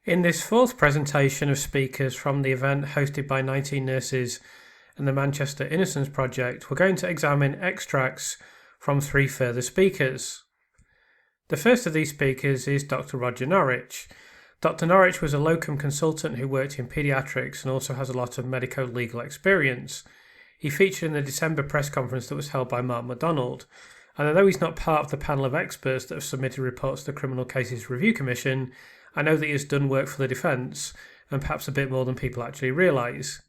In this fourth presentation of speakers from the event hosted by 19 nurses and the Manchester Innocence Project, we're going to examine extracts from 3 further speakers. The first of these speakers is Dr. Roger Norwich. Dr. Norwich was a locum consultant who worked in paediatrics and also has a lot of medico-legal experience. He featured in the December press conference that was held by Mark MacDonald, and although he's not part of the panel of experts that have submitted reports to the Criminal Cases Review Commission, I know that he has done work for the defence, and perhaps a bit more than people actually realise.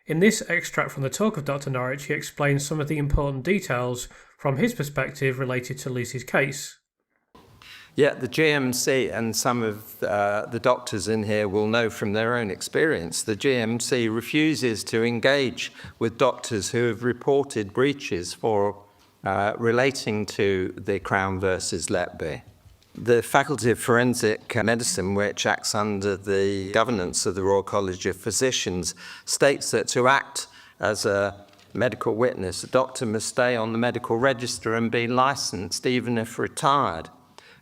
In this extract from the talk of Dr. Norwich, he explains some of the important details from his perspective related to Lucy's case. Yeah, the GMC and some of the doctors in here will know from their own experience, the GMC refuses to engage with doctors who have reported breaches for relating to the Crown versus Letby. The Faculty of Forensic Medicine, which acts under the governance of the Royal College of Physicians, states that to act as a medical witness, a doctor must stay on the medical register and be licensed, even if retired.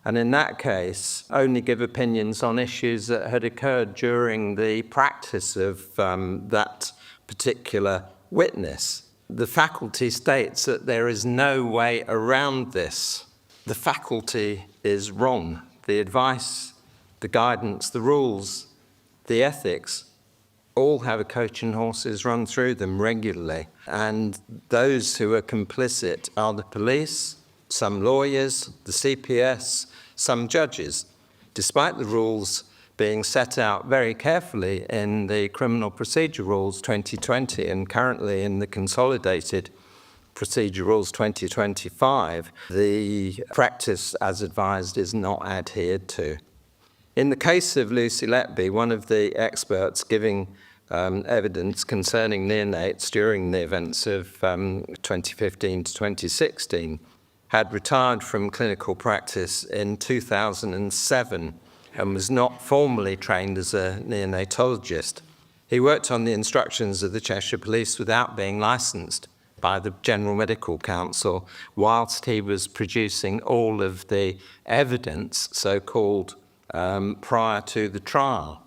And in that case, only give opinions on issues that had occurred during the practice of that particular witness. The faculty states that there is no way around this. The faculty is wrong. The advice, the guidance, the rules, the ethics, all have a coach and horses run through them regularly. And those who are complicit are the police, some lawyers, the CPS, some judges, despite the rules being set out very carefully in the Criminal Procedure Rules 2020 and currently in the Consolidated Procedure Rules 2025, the practice as advised is not adhered to. In the case of Lucy Letby, one of the experts giving evidence concerning neonates during the events of 2015 to 2016 had retired from clinical practice in 2007 and was not formally trained as a neonatologist. He worked on the instructions of the Cheshire Police without being licensed by the General Medical Council whilst he was producing all of the evidence, so-called, prior to the trial.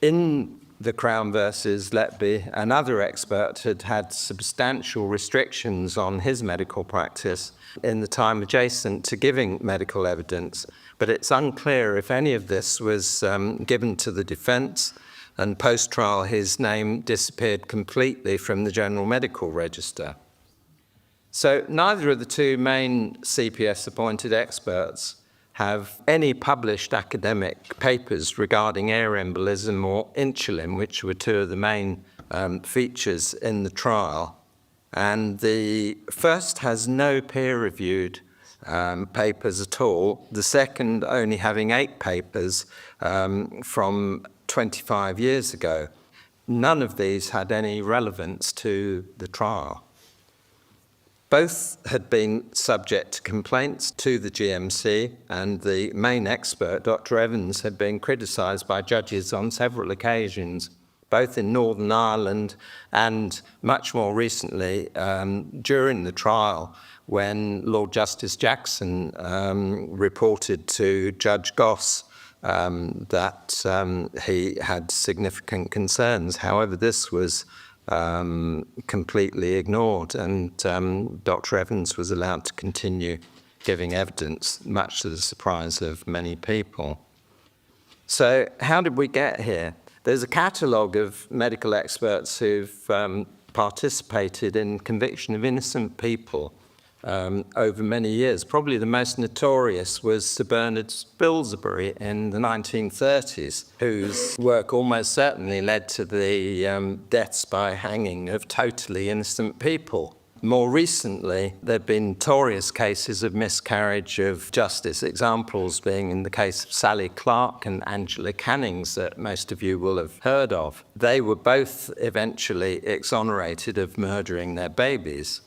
In the Crown versus Letby, another expert had had substantial restrictions on his medical practice in the time adjacent to giving medical evidence, but it's unclear if any of this was given to the defence, and post-trial his name disappeared completely from the General Medical Register. So neither of the 2 main CPS-appointed experts have any published academic papers regarding air embolism or insulin, which were 2 of the main features in the trial. And the first has no peer-reviewed papers at all, the second only having 8 papers from 25 years ago. None of these had any relevance to the trial. Both had been subject to complaints to the GMC, and the main expert, Dr. Evans, had been criticised by judges on several occasions, both in Northern Ireland and much more recently during the trial when Lord Justice Jackson reported to Judge Goss that he had significant concerns. However, this was completely ignored, and Dr. Evans was allowed to continue giving evidence, much to the surprise of many people. So how did we get here? There's a catalogue of medical experts who've participated in conviction of innocent people over many years. Probably the most notorious was Sir Bernard Spilsbury in the 1930s, whose work almost certainly led to the deaths by hanging of totally innocent people. More recently, there have been notorious cases of miscarriage of justice, examples being in the case of Sally Clark and Angela Cannings that most of you will have heard of. They were both eventually exonerated of murdering their babies.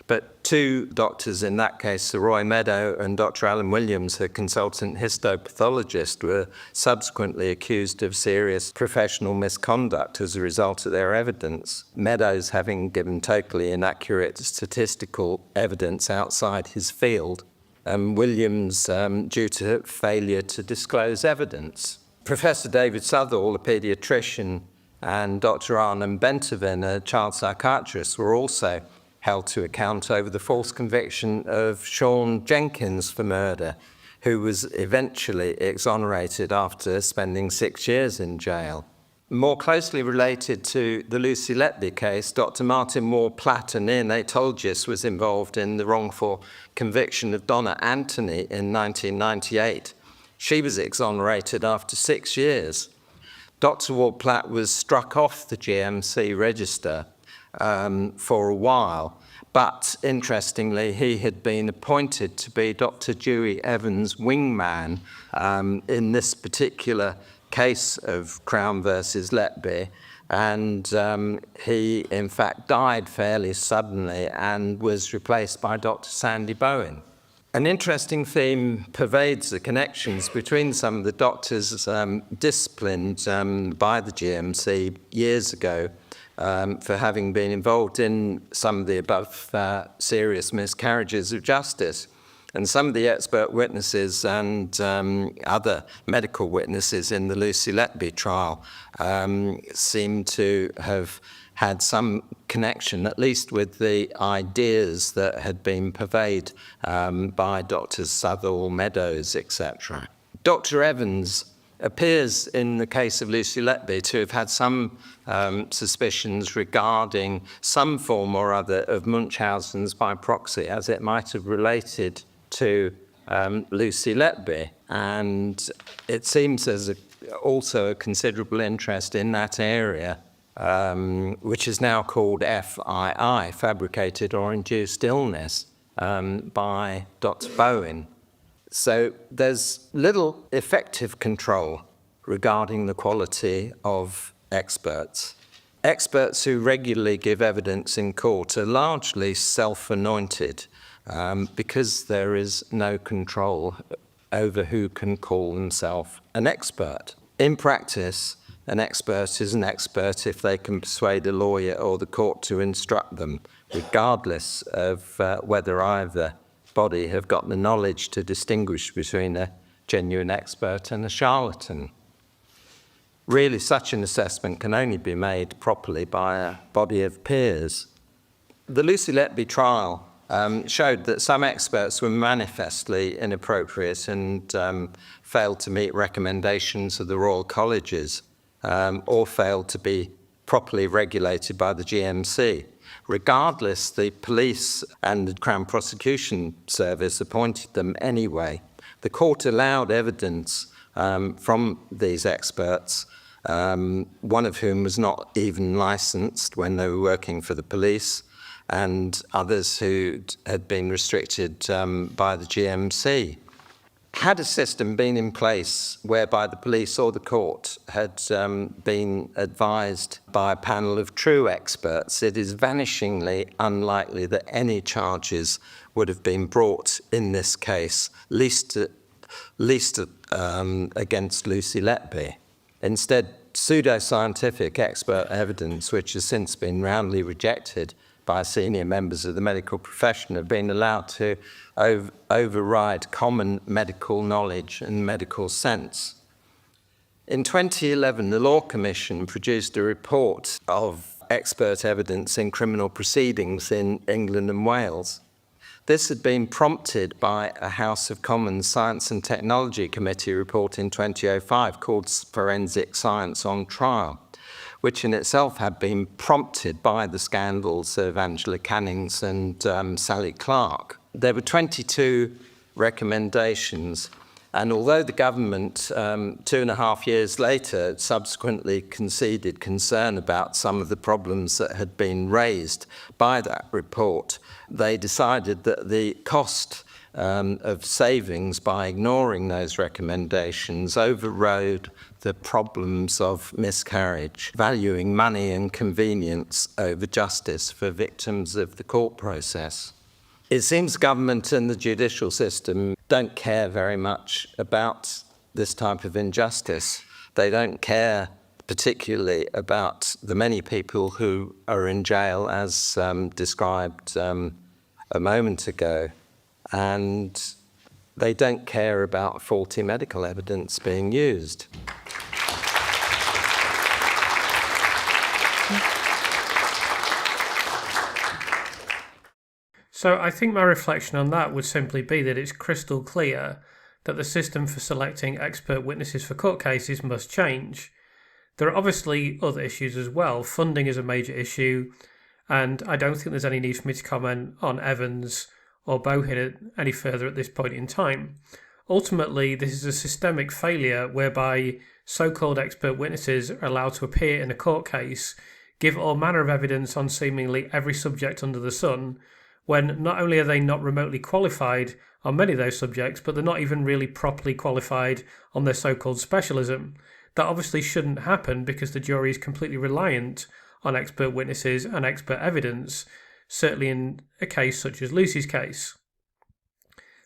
But 2 doctors in that case, Sir Roy Meadow and Dr. Alan Williams, a consultant histopathologist, were subsequently accused of serious professional misconduct as a result of their evidence. Meadows having given totally inaccurate statistical evidence outside his field, and Williams due to failure to disclose evidence. Professor David Southall, a paediatrician, and Dr. Arnhem Bentavin, a child psychiatrist, were also held to account over the false conviction of Sean Jenkins for murder, who was eventually exonerated after spending 6 years in jail. More closely related to the Lucy Letby case, Dr. Martin Moore-Platt, a neonatologist, was involved in the wrongful conviction of Donna Anthony in 1998. She was exonerated after 6 years. Dr. Ward-Platt was struck off the GMC register for a while, but interestingly, he had been appointed to be Dr. Dewey Evans' wingman in this particular case of Crown versus Letby, and he in fact died fairly suddenly and was replaced by Dr. Sandy Bowen. An interesting theme pervades the connections between some of the doctors disciplined by the GMC years ago for having been involved in some of the above serious miscarriages of justice. And some of the expert witnesses and other medical witnesses in the Lucy Letby trial seem to have had some connection, at least with the ideas that had been purveyed by Drs. Southall, Meadows, etc. Dr. Evans appears in the case of Lucy Letby to have had some suspicions regarding some form or other of Munchausen's by proxy, as it might have related to Lucy Letby. And it seems there's also a considerable interest in that area, which is now called FII, fabricated or induced illness, by Dr. Bowen. So there's little effective control regarding the quality of experts. Experts who regularly give evidence in court are largely self-anointed because there is no control over who can call themselves an expert. In practice, an expert is an expert if they can persuade a lawyer or the court to instruct them, regardless of whether either body have got the knowledge to distinguish between a genuine expert and a charlatan. Really, such an assessment can only be made properly by a body of peers. The Lucy Letby trial showed that some experts were manifestly inappropriate and failed to meet recommendations of the Royal Colleges or failed to be properly regulated by the GMC. Regardless, the police and the Crown Prosecution Service appointed them anyway. The court allowed evidence from these experts, one of whom was not even licensed when they were working for the police, and others who had been restricted by the GMC. Had a system been in place whereby the police or the court had been advised by a panel of true experts, it is vanishingly unlikely that any charges would have been brought in this case, least against Lucy Letby. Instead, pseudoscientific expert evidence, which has since been roundly rejected by senior members of the medical profession, have been allowed to override common medical knowledge and medical sense. In 2011, the Law Commission produced a report of expert evidence in criminal proceedings in England and Wales. This had been prompted by a House of Commons Science and Technology Committee report in 2005 called Forensic Science on Trial, which in itself had been prompted by the scandals of Angela Cannings and Sally Clark. There were 22 recommendations, and although the government 2.5 years later subsequently conceded concern about some of the problems that had been raised by that report, they decided that the cost of savings by ignoring those recommendations overrode the problems of miscarriage, valuing money and convenience over justice for victims of the court process. It seems government and the judicial system don't care very much about this type of injustice. They don't care particularly about the many people who are in jail, as described a moment ago. And they don't care about faulty medical evidence being used. So I think my reflection on that would simply be that it's crystal clear that the system for selecting expert witnesses for court cases must change. There are obviously other issues as well. Funding is a major issue, and I don't think there's any need for me to comment on Evans or Bohin any further at this point in time. Ultimately, this is a systemic failure whereby so-called expert witnesses are allowed to appear in a court case, give all manner of evidence on seemingly every subject under the sun, when not only are they not remotely qualified on many of those subjects, but they're not even really properly qualified on their so-called specialism. That obviously shouldn't happen because the jury is completely reliant on expert witnesses and expert evidence, certainly in a case such as Lucy's case.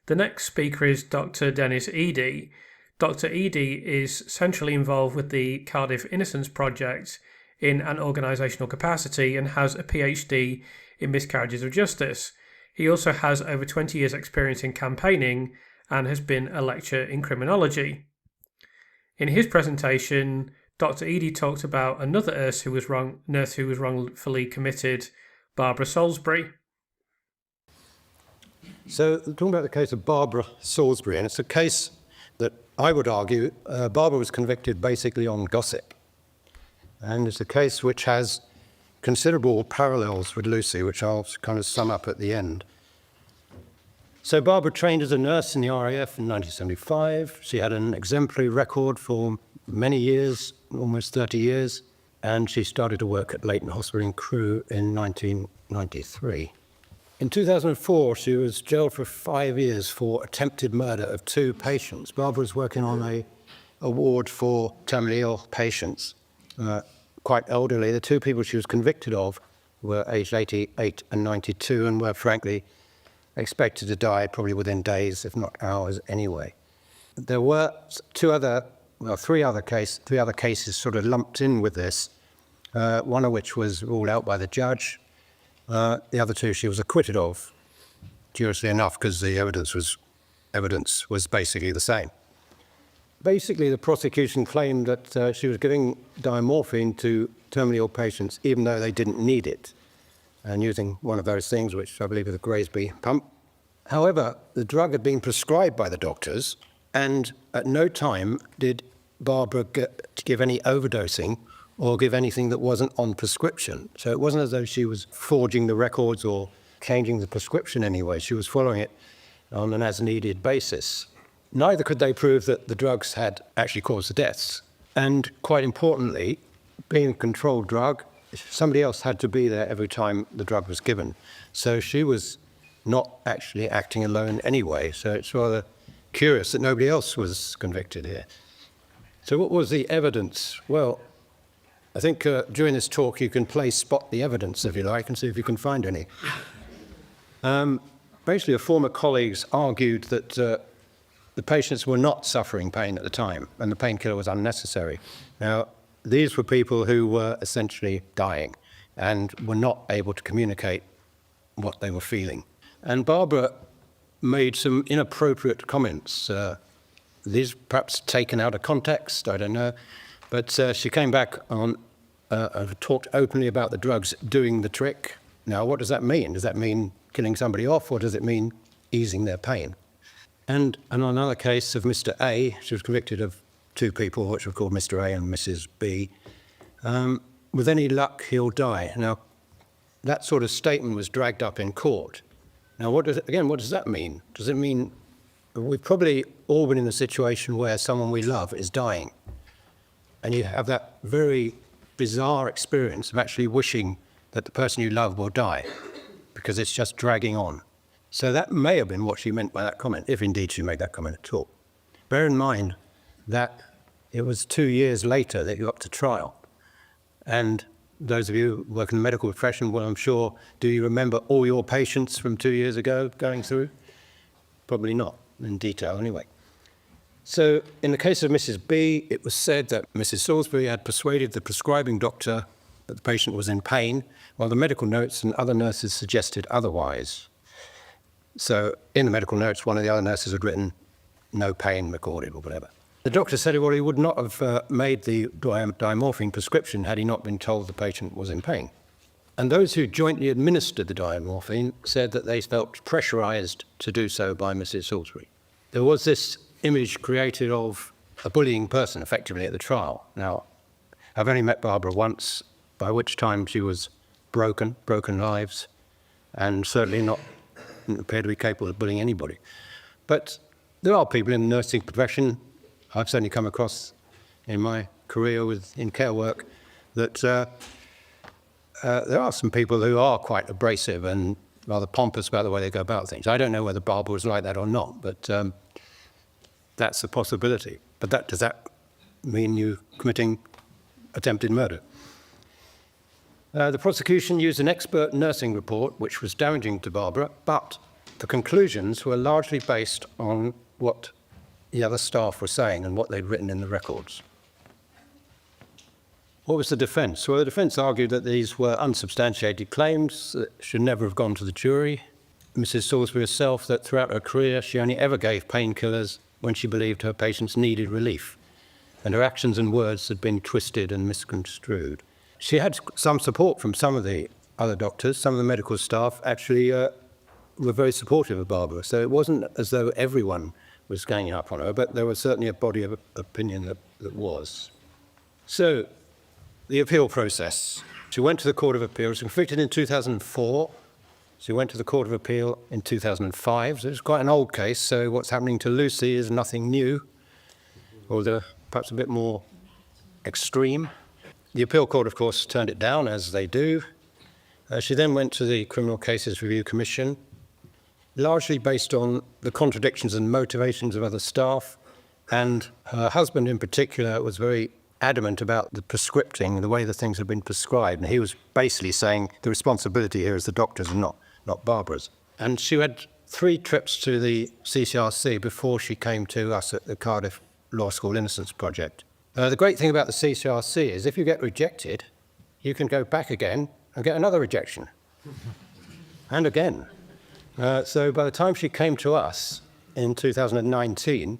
The next speaker is Dr. Dennis Eady. Dr. Eady is centrally involved with the Cardiff Innocence Project in an organisational capacity and has a PhD in miscarriages of justice. He also has over 20 years' experience in campaigning and has been a lecturer in criminology. In his presentation, Dr. Eady talked about another nurse who was wrongfully committed, Barbara Salisbury. So, talking about the case of Barbara Salisbury, and it's a case that I would argue Barbara was convicted basically on gossip. And it's a case which has considerable parallels with Lucy, which I'll kind of sum up at the end. So Barbara trained as a nurse in the RAF in 1975. She had an exemplary record for many years, almost 30 years, and she started to work at Leighton Hospital in Crewe in 1993. In 2004, she was jailed for 5 years for attempted murder of 2 patients. Barbara was working on a ward for terminally ill patients, quite elderly. The 2 people she was convicted of were aged 88 and 92 and were frankly expected to die probably within days, if not hours anyway. There were 3 other cases sort of lumped in with this, one of which was ruled out by the judge. The other 2 she was acquitted of, curiously enough, because the evidence was basically the same. Basically, the prosecution claimed that she was giving diamorphine to terminally ill patients even though they didn't need it, and using one of those things, which I believe is a Graysby pump. However, the drug had been prescribed by the doctors, and at no time did Barbara give any overdosing or give anything that wasn't on prescription. So it wasn't as though she was forging the records or changing the prescription anyway. She was following it on an as-needed basis. Neither could they prove that the drugs had actually caused the deaths. And quite importantly, being a controlled drug, somebody else had to be there every time the drug was given. So she was not actually acting alone anyway. So it's rather curious that nobody else was convicted here. So what was the evidence? Well, I think during this talk you can play spot the evidence, if you like, and see if you can find any. Basically, a former colleagues argued that the patients were not suffering pain at the time, and the painkiller was unnecessary. Now, these were people who were essentially dying and were not able to communicate what they were feeling. And Barbara made some inappropriate comments. These perhaps taken out of context, I don't know. But she came back on, talked openly about the drugs doing the trick. Now, what does that mean? Does that mean killing somebody off, or does it mean easing their pain? And on another case of Mr. A, she was convicted of 2 people, which were called Mr. A and Mrs. B. With any luck, he'll die. Now, that sort of statement was dragged up in court. Now, what does that mean? Does it mean we've probably all been in a situation where someone we love is dying, and you have that very bizarre experience of actually wishing that the person you love will die because it's just dragging on. So that may have been what she meant by that comment, if indeed she made that comment at all. Bear in mind that it was 2 years later that you got to trial. And those of you who work in the medical profession, well, I'm sure, do you remember all your patients from 2 years ago going through? Probably not, in detail anyway. So in the case of Mrs. B, it was said that Mrs. Salisbury had persuaded the prescribing doctor that the patient was in pain, while the medical notes and other nurses suggested otherwise. So in the medical notes, one of the other nurses had written, no pain recorded or whatever. The doctor said, well, he would not have made the diamorphine prescription had he not been told the patient was in pain. And those who jointly administered the diamorphine said that they felt pressurized to do so by Mrs. Salisbury. There was this image created of a bullying person, effectively, at the trial. Now, I've only met Barbara once, by which time she was broken lives, and certainly not appeared to be capable of bullying anybody. But there are people in the nursing profession, I've certainly come across in my career in care work, that there are some people who are quite abrasive and rather pompous about the way they go about things. I don't know whether Barbara was like that or not, but that's a possibility. But does that mean you committing attempted murder? The prosecution used an expert nursing report, which was damaging to Barbara, but the conclusions were largely based on what the other staff were saying and what they'd written in the records. What was the defence? Well, the defence argued that these were unsubstantiated claims that should never have gone to the jury. Mrs. Salisbury herself, that throughout her career, she only ever gave painkillers when she believed her patients needed relief, and her actions and words had been twisted and misconstrued. She had some support from some of the other doctors. Some of the medical staff actually were very supportive of Barbara, so it wasn't as though everyone was ganging up on her, but there was certainly a body of opinion that was. So, the appeal process. She went to the Court of Appeal. She was convicted in 2004. She went to the Court of Appeal in 2005. So it's quite an old case, so what's happening to Lucy is nothing new, although perhaps a bit more extreme. The Appeal Court, of course, turned it down, as they do. She then went to the Criminal Cases Review Commission, largely based on the contradictions and motivations of other staff, and her husband in particular was very adamant about the prescripting, the way the things had been prescribed, and he was basically saying the responsibility here is the doctor's and not Barbara's. And she had 3 trips to the CCRC before she came to us at the Cardiff Law School Innocence Project. The great thing about the CCRC is if you get rejected, you can go back again and get another rejection. And again. So by the time she came to us in 2019,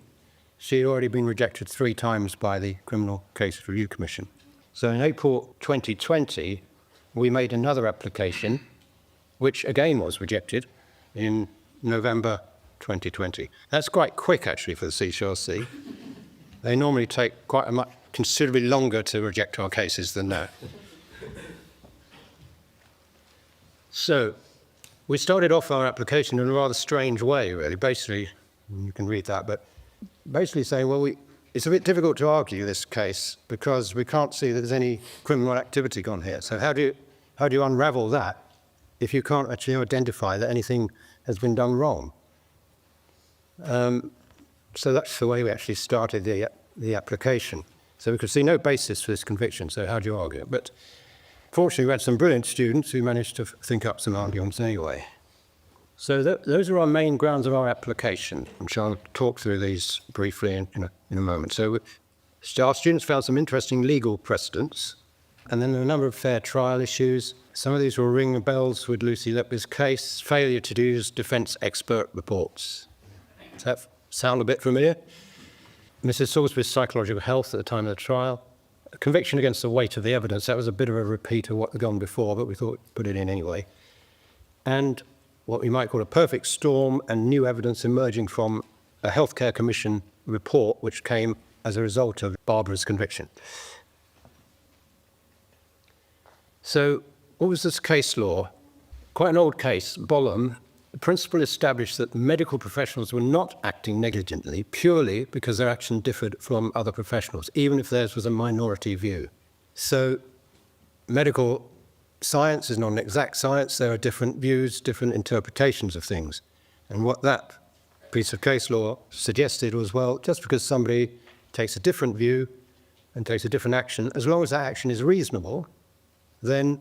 she had already been rejected 3 times by the Criminal Cases Review Commission. So in April 2020, we made another application, which again was rejected in November 2020. That's quite quick, actually, for the CCRC. They normally take considerably longer to reject our cases than that. So we started off our application in a rather strange way, really. Basically, you can read that, but basically saying, well, it's a bit difficult to argue this case because we can't see that there's any criminal activity gone here. So how do you unravel that if you can't actually identify that anything has been done wrong? So that's the way we actually started the application. So we could see no basis for this conviction, so how do you argue it? But fortunately, we had some brilliant students who managed to think up some arguments anyway. So those are our main grounds of our application, which I'll talk through these briefly in a moment. So our students found some interesting legal precedents, and then a number of fair trial issues. Some of these will ring bells with Lucy Letby's case, failure to use defence expert reports. Does that sound a bit familiar? Mrs. Salisbury's psychological health at the time of the trial. A conviction against the weight of the evidence. That was a bit of a repeat of what had gone before, but we thought we'd put it in anyway. And what we might call a perfect storm and new evidence emerging from a Healthcare Commission report which came as a result of Barbara's conviction. So what was this case law? Quite an old case, Bollum. The principle established that medical professionals were not acting negligently purely because their action differed from other professionals, even if theirs was a minority view. So medical science is not an exact science. There are different views, different interpretations of things. And what that piece of case law suggested was, well, just because somebody takes a different view and takes a different action, as long as that action is reasonable, then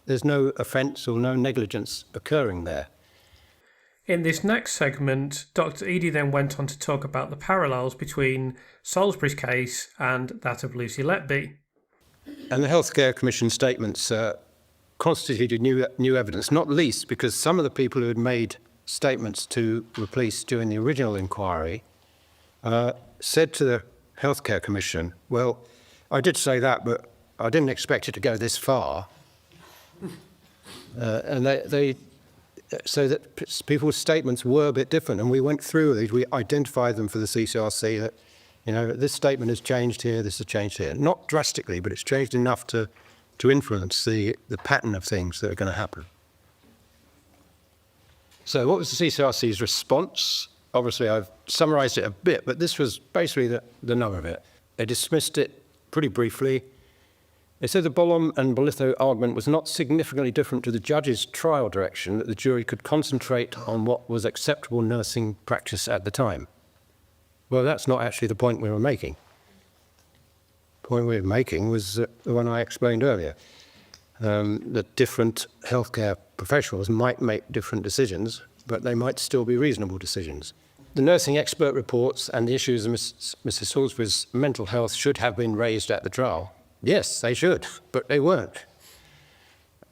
there's no offence or no negligence occurring there. In this next segment, Dr. Eady then went on to talk about the parallels between Salisbury's case and that of Lucy Letby. And the Healthcare Commission statements constituted new evidence, not least because some of the people who had made statements to the police during the original inquiry said to the Healthcare Commission, well, I did say that, but I didn't expect it to go this far. And so that people's statements were a bit different, and we went through these. We identified them for the CCRC that, this statement has changed here, this has changed here. Not drastically, but it's changed enough to influence the pattern of things that are going to happen. So what was the CCRC's response? Obviously, I've summarised it a bit, but this was basically the nub of it. They dismissed it pretty briefly. They said the Bolam and Bolitho argument was not significantly different to the judge's trial direction, that the jury could concentrate on what was acceptable nursing practice at the time. Well, that's not actually the point we were making. The point we were making was the one I explained earlier, that different healthcare professionals might make different decisions, but they might still be reasonable decisions. The nursing expert reports and the issues of Mrs. Salisbury's mental health should have been raised at the trial. Yes, they should, but they weren't.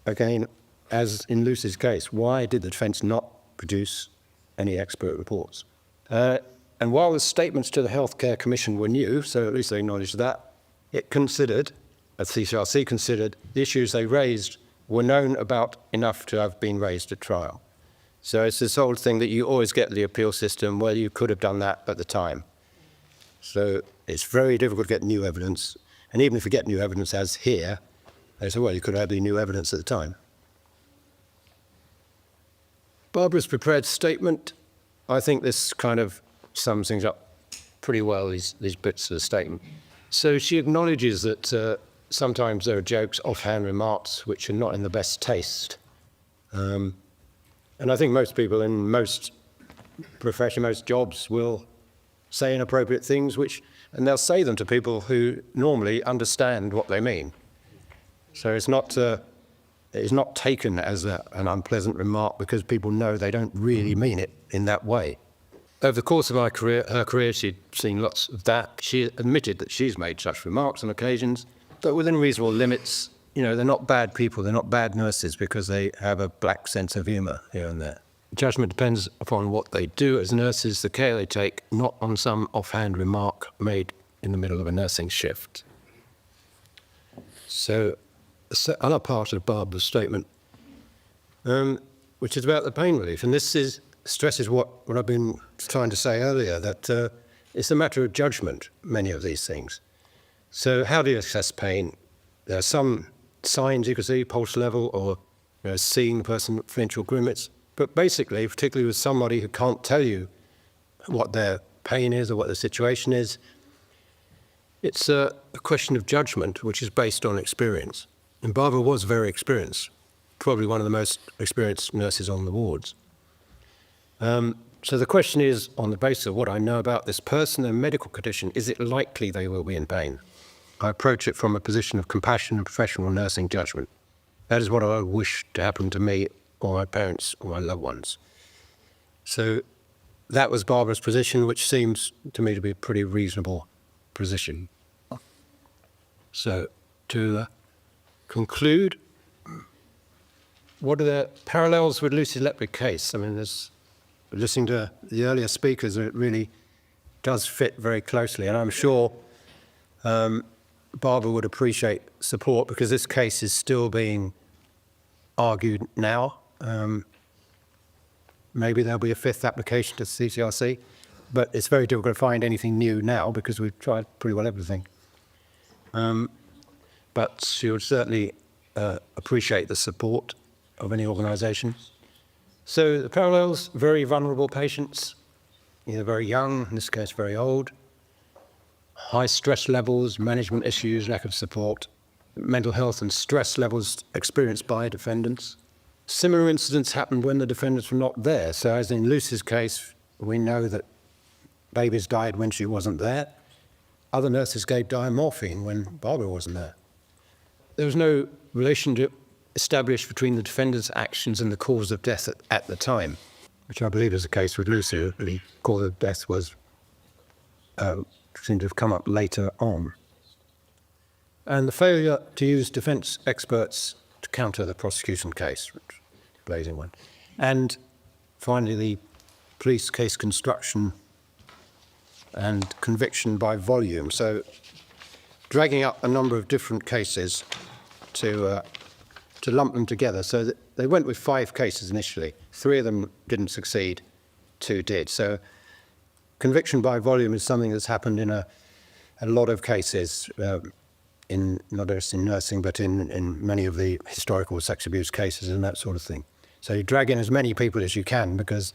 Again, as in Lucy's case, why did the defence not produce any expert reports? And while the statements to the Healthcare Commission were new, so at least they acknowledged that, it considered, as CCRC considered, the issues they raised were known about enough to have been raised at trial. So it's this old thing that you always get the appeal system, well, you could have done that at the time. So it's very difficult to get new evidence. And even if you get new evidence, as here, they say, well, you could have had the new evidence at the time. Barbara's prepared statement, I think this kind of sums things up pretty well, these bits of the statement. So she acknowledges that sometimes there are jokes, offhand remarks, which are not in the best taste. And I think most people in most professions, most jobs will say inappropriate things, and they'll say them to people who normally understand what they mean. So it's not taken as an unpleasant remark because people know they don't really mean it in that way. Over the course of her career, she'd seen lots of that. She admitted that she's made such remarks on occasions, but within reasonable limits. They're not bad people, they're not bad nurses because they have a black sense of humour here and there. Judgment depends upon what they do as nurses, the care they take, not on some offhand remark made in the middle of a nursing shift. So, the other part of Barbara's statement, which is about the pain relief, and this stresses what I've been trying to say earlier, that it's a matter of judgment, many of these things. So how do you assess pain? There are some signs you can see, pulse level, or seeing the person flinch or grimace. But basically, particularly with somebody who can't tell you what their pain is or what the situation is, it's a question of judgment, which is based on experience. And Barbara was very experienced, probably one of the most experienced nurses on the wards. So the question is, on the basis of what I know about this person and medical condition, is it likely they will be in pain? I approach it from a position of compassion and professional nursing judgment. That is what I wish to happen to me or my parents or my loved ones. So that was Barbara's position, which seems to me to be a pretty reasonable position. So to conclude, what are the parallels with Lucy Letby's case? I mean, listening to the earlier speakers, it really does fit very closely, and I'm sure Barbara would appreciate support because this case is still being argued now. Maybe there'll be a fifth application to CCRC, but it's very difficult to find anything new now because we've tried pretty well everything. But she would certainly appreciate the support of any organisation. So the parallels, very vulnerable patients, either very young, in this case very old, high stress levels, management issues, lack of support, mental health and stress levels experienced by defendants. Similar incidents happened when the defendants were not there. So as in Lucy's case, we know that babies died when she wasn't there. Other nurses gave diamorphine when Barbara wasn't there. There was no relationship established between the defendant's actions and the cause of death at the time, which I believe is the case with Lucy. The cause of death was seemed to have come up later on. And the failure to use defence experts to counter the prosecution case, which is a blazing one. And finally the police case construction and conviction by volume. So dragging up a number of different cases to lump them together. So they went with 5 cases initially. 3 of them didn't succeed, 2 did. So conviction by volume is something that's happened in a lot of cases, in not just in nursing, but in many of the historical sex abuse cases and that sort of thing. So you drag in as many people as you can, because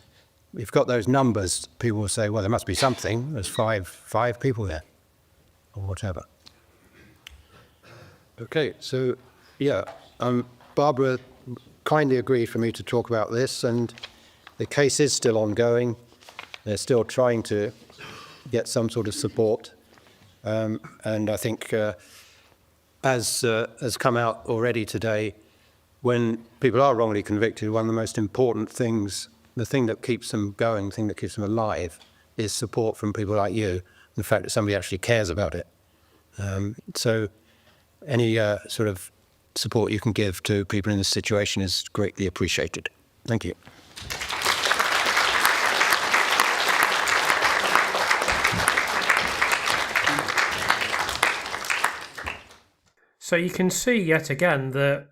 if you've got those numbers, people will say, well, there must be something. There's five people there, or whatever. Okay, so yeah, Barbara kindly agreed for me to talk about this, and the case is still ongoing. They're still trying to get some sort of support, and I think as has come out already today, when people are wrongly convicted, one of the most important things, the thing that keeps them going, the thing that keeps them alive, is support from people like you, and the fact that somebody actually cares about it. So any sort of support you can give to people in this situation is greatly appreciated. Thank you. So you can see yet again that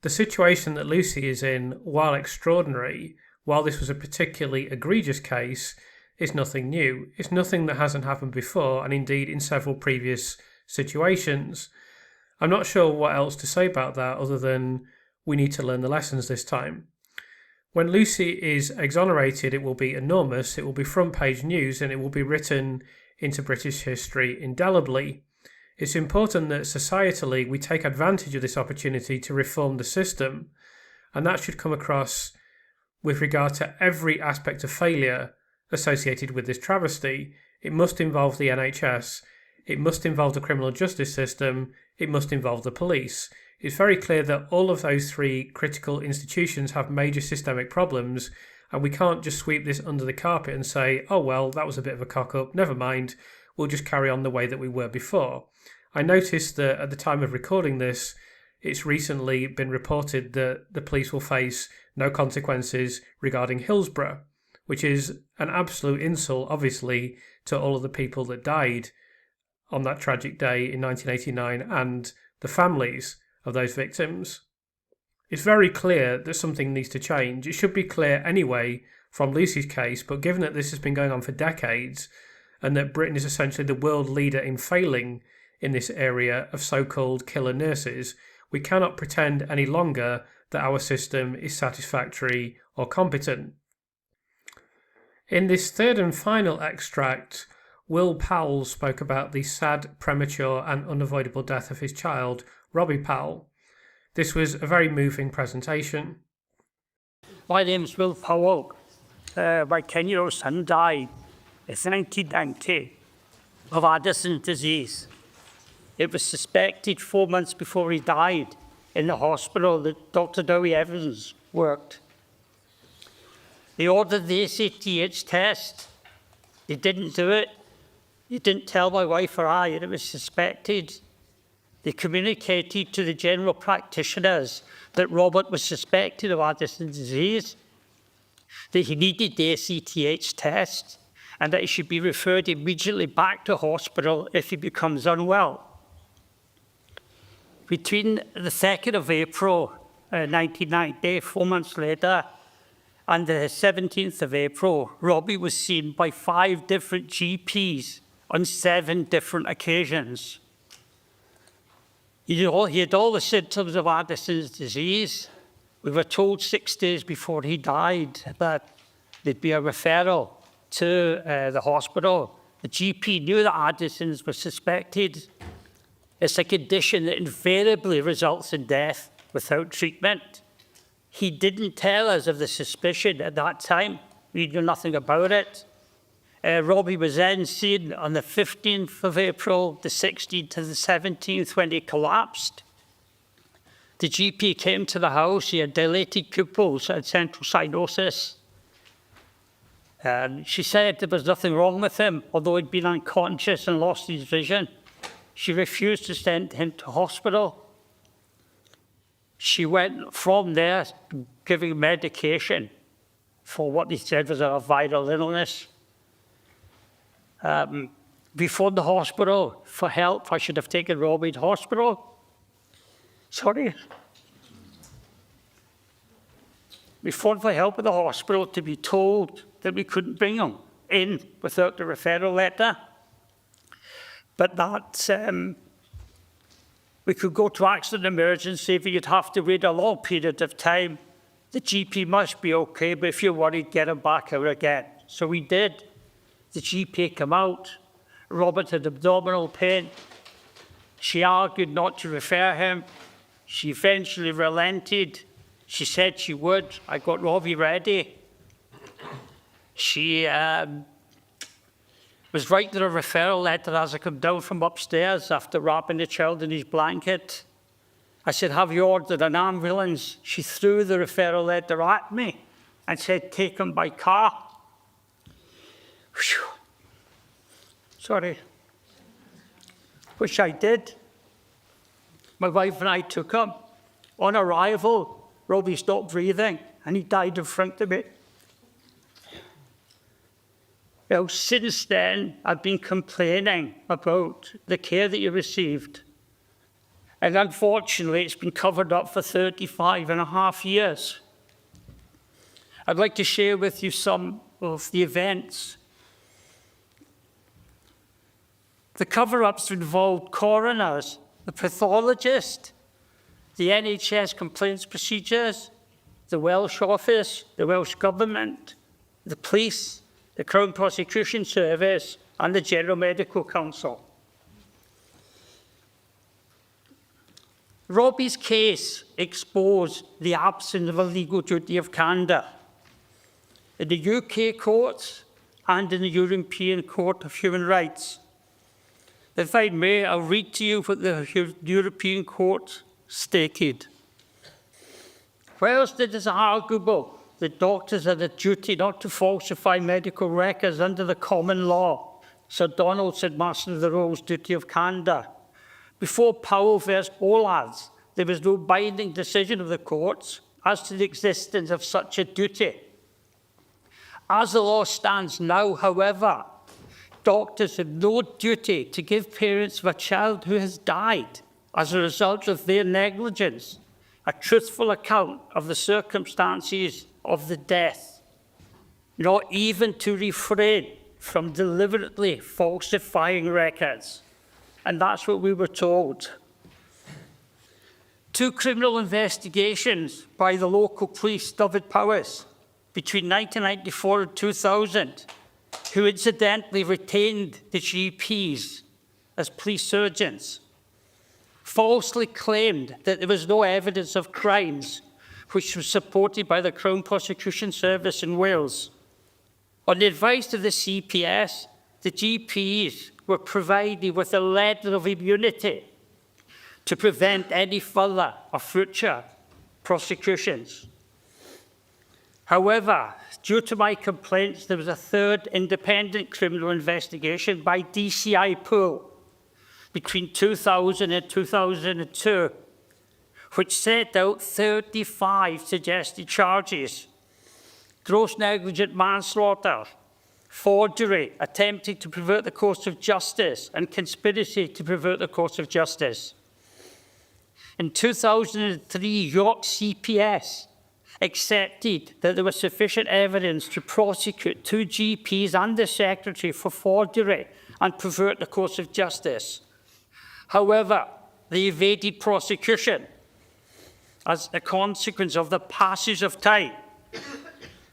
the situation that Lucy is in, while extraordinary, while this was a particularly egregious case, is nothing new. It's nothing that hasn't happened before, and indeed in several previous situations. I'm not sure what else to say about that other than we need to learn the lessons this time. When Lucy is exonerated, it will be enormous, it will be front page news, and it will be written into British history indelibly. It's important that societally we take advantage of this opportunity to reform the system, and that should come across with regard to every aspect of failure associated with this travesty. It must involve the NHS, it must involve the criminal justice system, it must involve the police. It's very clear that all of those 3 critical institutions have major systemic problems, and we can't just sweep this under the carpet and say, oh well, that was a bit of a cock-up, never mind, we'll just carry on the way that we were before. I noticed that at the time of recording this, it's recently been reported that the police will face no consequences regarding Hillsborough, which is an absolute insult, obviously, to all of the people that died on that tragic day in 1989 and the families of those victims. It's very clear that something needs to change. It should be clear anyway from Lucy's case, but given that this has been going on for decades and that Britain is essentially the world leader in failing in this area of so-called killer nurses, we cannot pretend any longer that our system is satisfactory or competent. In this third and final extract, Will Powell spoke about the sad, premature and unavoidable death of his child, Robbie Powell. This was a very moving presentation. My name's Will Powell. My 10-year-old son died in 1990 of Addison's disease. It was suspected 4 months before he died in the hospital that Dr. Dowie Evans worked. They ordered the ACTH test. They didn't do it. They didn't tell my wife or I that it was suspected. They communicated to the general practitioners that Robert was suspected of Addison's disease, that he needed the ACTH test, and that he should be referred immediately back to hospital if he becomes unwell. Between the 2nd of April 1990, 4 months later, and the 17th of April, Robbie was seen by 5 different GPs on 7 different occasions. He had all the symptoms of Addison's disease. We were told 6 days before he died that there'd be a referral to the hospital. The GP knew that Addison's was suspected. It's a condition that invariably results in death without treatment. He didn't tell us of the suspicion at that time. We knew nothing about it. Robbie was then seen on the 15th of April, the 16th to the 17th, when he collapsed. The GP came to the house. He had dilated pupils and central cyanosis. She said there was nothing wrong with him, although he'd been unconscious and lost his vision. She refused to send him to hospital. She went from there giving medication for what they said was a viral illness. Before the hospital for help, I should have taken Robbie to hospital. Sorry. Before for help at the hospital to be told that we couldn't bring him in without the referral letter. But that we could go to accident emergency, but you'd have to wait a long period of time. The GP must be okay, but if you're worried, get him back out again. So we did. The GP came out. Robert had abdominal pain. She argued not to refer him. She eventually relented. She said she would. I got Robbie ready. She was writing a referral letter as I come down from upstairs after wrapping the child in his blanket. I said, have you ordered an ambulance? She threw the referral letter at me and said, take him by car. Whew. Sorry. Wish I did. My wife and I took him. On arrival, Robbie stopped breathing and he died in front of me. Well, since then, I've been complaining about the care that he received. And unfortunately, it's been covered up for 35 and a half years. I'd like to share with you some of the events. The cover-ups involved coroners, the pathologist, the NHS complaints procedures, the Welsh Office, the Welsh Government, the police, the Crown Prosecution Service, and the General Medical Council. Robbie's case exposed the absence of a legal duty of candour in the UK courts and in the European Court of Human Rights. If I may, I'll read to you what the European Court stated. Whilst it is arguable that doctors had a duty not to falsify medical records under the common law, Sir Donald said Master of the Rolls' duty of candour. Before Powell v. Olads, there was no binding decision of the courts as to the existence of such a duty. As the law stands now, however, doctors have no duty to give parents of a child who has died as a result of their negligence a truthful account of the circumstances of the death, not even to refrain from deliberately falsifying records. And that's what we were told. 2 criminal investigations by the local police, Dyfed Powys, between 1994 and 2000, who incidentally retained the GPs as police surgeons, falsely claimed that there was no evidence of crimes, which was supported by the Crown Prosecution Service in Wales. On the advice of the CPS, the GPs were provided with a letter of immunity to prevent any further or future prosecutions. However, due to my complaints, there was a third independent criminal investigation by DCI Powell between 2000 and 2002, which set out 35 suggested charges: gross negligent manslaughter, forgery, attempting to pervert the course of justice, and conspiracy to pervert the course of justice. In 2003, York CPS accepted that there was sufficient evidence to prosecute 2 GPs and the Secretary for forgery and pervert the course of justice. However, they evaded prosecution as a consequence of the passage of time,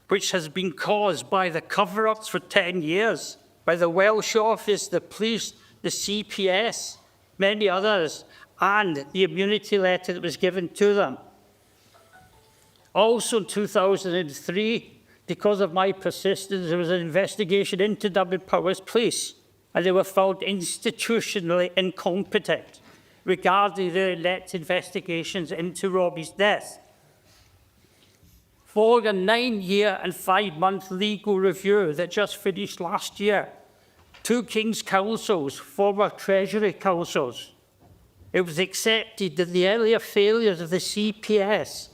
which has been caused by the cover-ups for 10 years, by the Welsh Office, the police, the CPS, many others, and the immunity letter that was given to them. Also in 2003, because of my persistence, there was an investigation into Dyfed Powys Police, and they were found institutionally incompetent regarding their next investigations into Robbie's death. Following a 9-year and 5-month legal review that just finished last year, 2 King's Counsels, former Treasury Counsels, it was accepted that the earlier failures of the CPS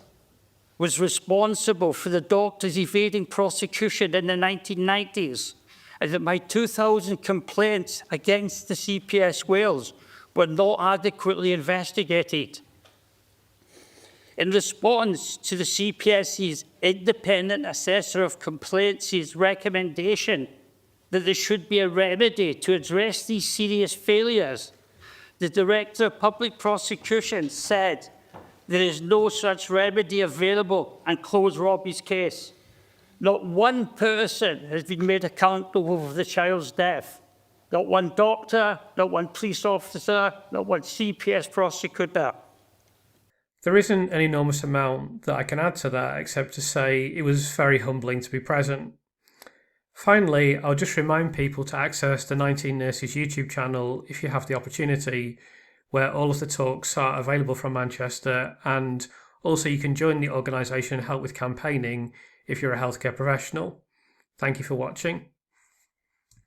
was responsible for the doctors evading prosecution in the 1990s, and that my 2000 complaints against the CPS Wales were not adequately investigated. In response to the CPS's independent assessor of complaints' recommendation that there should be a remedy to address these serious failures, the Director of Public Prosecution said there is no such remedy available and closed Robbie's case. Not one person has been made accountable for the child's death. Not one doctor, not one police officer, not one CPS prosecutor. There isn't an enormous amount that I can add to that except to say it was very humbling to be present. Finally, I'll just remind people to access the 19 Nurses YouTube channel if you have the opportunity, where all of the talks are available from Manchester, and also you can join the organisation and help with campaigning if you're a healthcare professional. Thank you for watching.